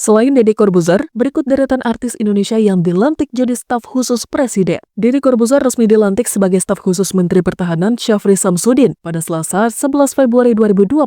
Selain Deddy Corbuzier, berikut deretan artis Indonesia yang dilantik jadi staf khusus Presiden. Deddy Corbuzier resmi dilantik sebagai staf khusus Menteri Pertahanan Syafri Samsudin pada Selasa 11 Februari 2025.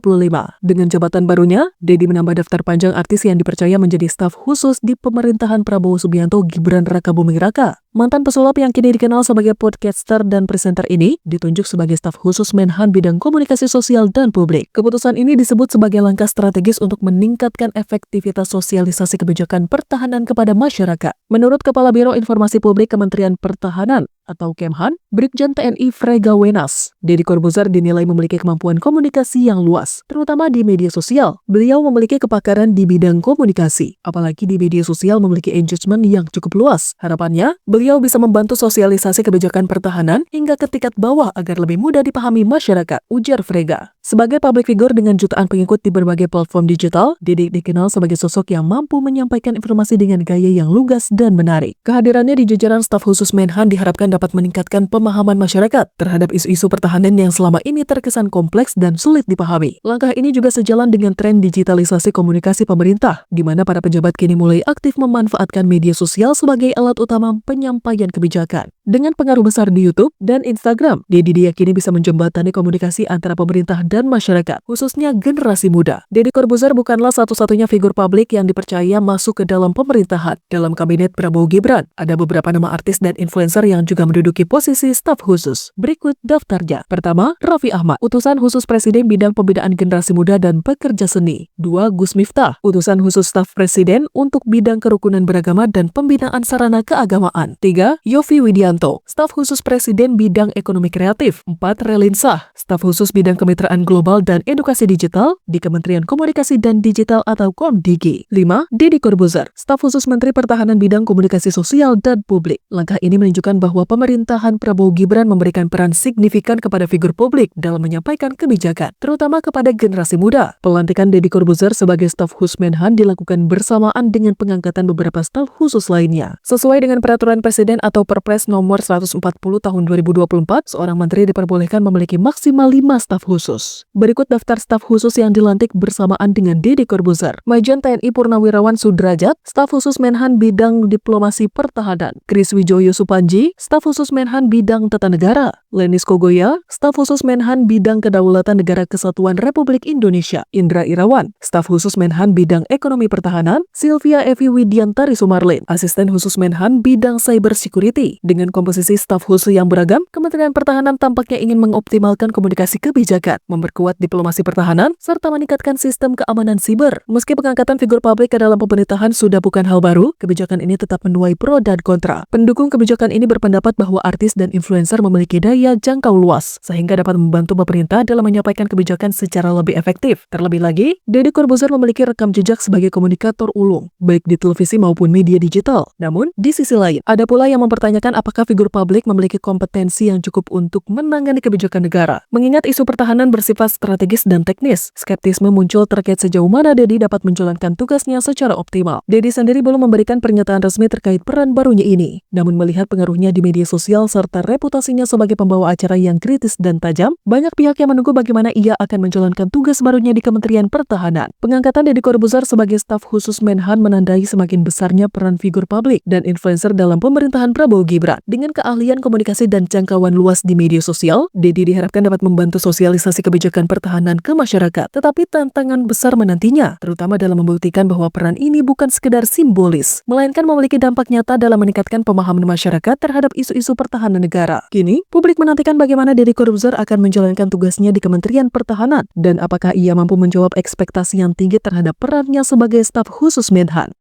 Dengan jabatan barunya, Deddy menambah daftar panjang artis yang dipercaya menjadi staf khusus di pemerintahan Prabowo Subianto Gibran Rakabuming Raka. Mantan pesulap yang kini dikenal sebagai podcaster dan presenter ini ditunjuk sebagai staf khusus Menhan bidang komunikasi sosial dan publik. Keputusan ini disebut sebagai langkah strategis untuk meningkatkan efektivitas sosialisasi kebijakan pertahanan kepada masyarakat. Menurut Kepala Biro Informasi Publik Kementerian Pertahanan atau Kemhan, Brigjen TNI Frega Wenas, Deddy Corbuzier dinilai memiliki kemampuan komunikasi yang luas, terutama di media sosial. Beliau memiliki kepakaran di bidang komunikasi, apalagi di media sosial memiliki engagement yang cukup luas. Harapannya, beliau bisa membantu sosialisasi kebijakan pertahanan hingga ke tingkat bawah agar lebih mudah dipahami masyarakat, ujar Frega. Sebagai public figure dengan jutaan pengikut di berbagai platform digital, Deddy dikenal sebagai sosok yang mampu menyampaikan informasi dengan gaya yang lugas dan menarik. Kehadirannya di jajaran staf khusus Menhan diharapkan dapat meningkatkan pemahaman masyarakat terhadap isu-isu pertahanan yang selama ini terkesan kompleks dan sulit dipahami. Langkah ini juga sejalan dengan tren digitalisasi komunikasi pemerintah, di mana para pejabat kini mulai aktif memanfaatkan media sosial sebagai alat utama penyampaian kebijakan. Dengan pengaruh besar di YouTube dan Instagram, Deddy diyakini bisa menjembatani komunikasi antara pemerintah dan masyarakat, khususnya generasi muda. Deddy Corbuzier bukanlah satu-satunya figur publik yang dipercaya masuk ke dalam pemerintahan. Dalam kabinet Prabowo Gibran, ada beberapa nama artis dan influencer yang juga menduduki posisi staf khusus. Berikut daftarnya. Pertama, Raffi Ahmad, utusan khusus Presiden bidang pembinaan generasi muda dan pekerja seni. 2. Gus Miftah, utusan khusus staf Presiden untuk bidang kerukunan beragama dan pembinaan sarana keagamaan. 3. Yovie Widianto, staf khusus Presiden bidang ekonomi kreatif. 4. Relin Shah, staf khusus bidang kemitraan global dan edukasi digital di Kementerian Komunikasi dan Digital atau Komdigi. 5. Deddy Corbuzier, staf khusus Menteri Pertahanan bidang komunikasi sosial dan publik. Langkah ini menunjukkan bahwa pemerintahan Prabowo Gibran memberikan peran signifikan kepada figur publik dalam menyampaikan kebijakan, terutama kepada generasi muda. Pelantikan Deddy Corbuzier sebagai staf khusus Menhan dilakukan bersamaan dengan pengangkatan beberapa staf khusus lainnya. Sesuai dengan peraturan Presiden atau Perpres nomor 140 tahun 2024, seorang menteri diperbolehkan memiliki maksimal 5 staf khusus. Berikut daftar staf khusus yang dilantik bersamaan dengan Deddy Corbuzier. Majen TNI Purnawirawan Sudrajat, staf khusus Menhan bidang diplomasi pertahanan. Kris Wijoyo Supanji, staf khusus Menhan bidang tata negara. Lenis Kogoya, staf khusus Menhan bidang kedaulatan negara kesatuan Republik Indonesia. Indra Irawan, staf khusus Menhan bidang ekonomi pertahanan. Sylvia Evi Widiantari Sumarlin, asisten khusus Menhan bidang cyber security. Dengan komposisi staf khusus yang beragam, Kementerian Pertahanan tampaknya ingin mengoptimalkan komunikasi kebijakan, memperkuat diplomasi pertahanan, serta meningkatkan sistem keamanan siber. Meski pengangkatan figur publik ke dalam pemerintahan sudah bukan hal baru, kebijakan ini tetap menuai pro dan kontra. Pendukung kebijakan ini berpendapat bahwa artis dan influencer memiliki daya jangkau luas, sehingga dapat membantu pemerintah dalam menyampaikan kebijakan secara lebih efektif. Terlebih lagi, Deddy Corbuzier memiliki rekam jejak sebagai komunikator ulung, baik di televisi maupun media digital. Namun, di sisi lain, ada pula yang mempertanyakan apakah figur publik memiliki kompetensi yang cukup untuk menangani kebijakan negara. Mengingat isu pertahanan bersifat strategis dan teknis, skeptisme muncul terkait sejauh mana Deddy dapat menjalankan tugasnya secara optimal. Deddy sendiri belum memberikan pernyataan resmi terkait peran barunya ini. Namun melihat pengaruhnya di media sosial serta reputasinya sebagai pembawa acara yang kritis dan tajam, banyak pihak yang menunggu bagaimana ia akan menjalankan tugas barunya di Kementerian Pertahanan. Pengangkatan Deddy Corbuzier sebagai staf khusus Menhan menandai semakin besarnya peran figur publik dan influencer dalam pemerintahan Prabowo Gibran. Dengan keahlian komunikasi dan jangkauan luas di media sosial, Deddy diharapkan dapat membantu sosialisasi kebijakan pertahanan ke masyarakat. Tetapi tantangan besar menantinya, terutama dalam membuktikan bahwa peran ini bukan sekedar simbolis, melainkan memiliki dampak nyata dalam meningkatkan pemahaman masyarakat terhadap isu-isu pertahanan negara. Kini, publik menantikan bagaimana Deddy Corbuzier akan menjalankan tugasnya di Kementerian Pertahanan dan apakah ia mampu menjawab ekspektasi yang tinggi terhadap perannya sebagai staf khusus Menhan.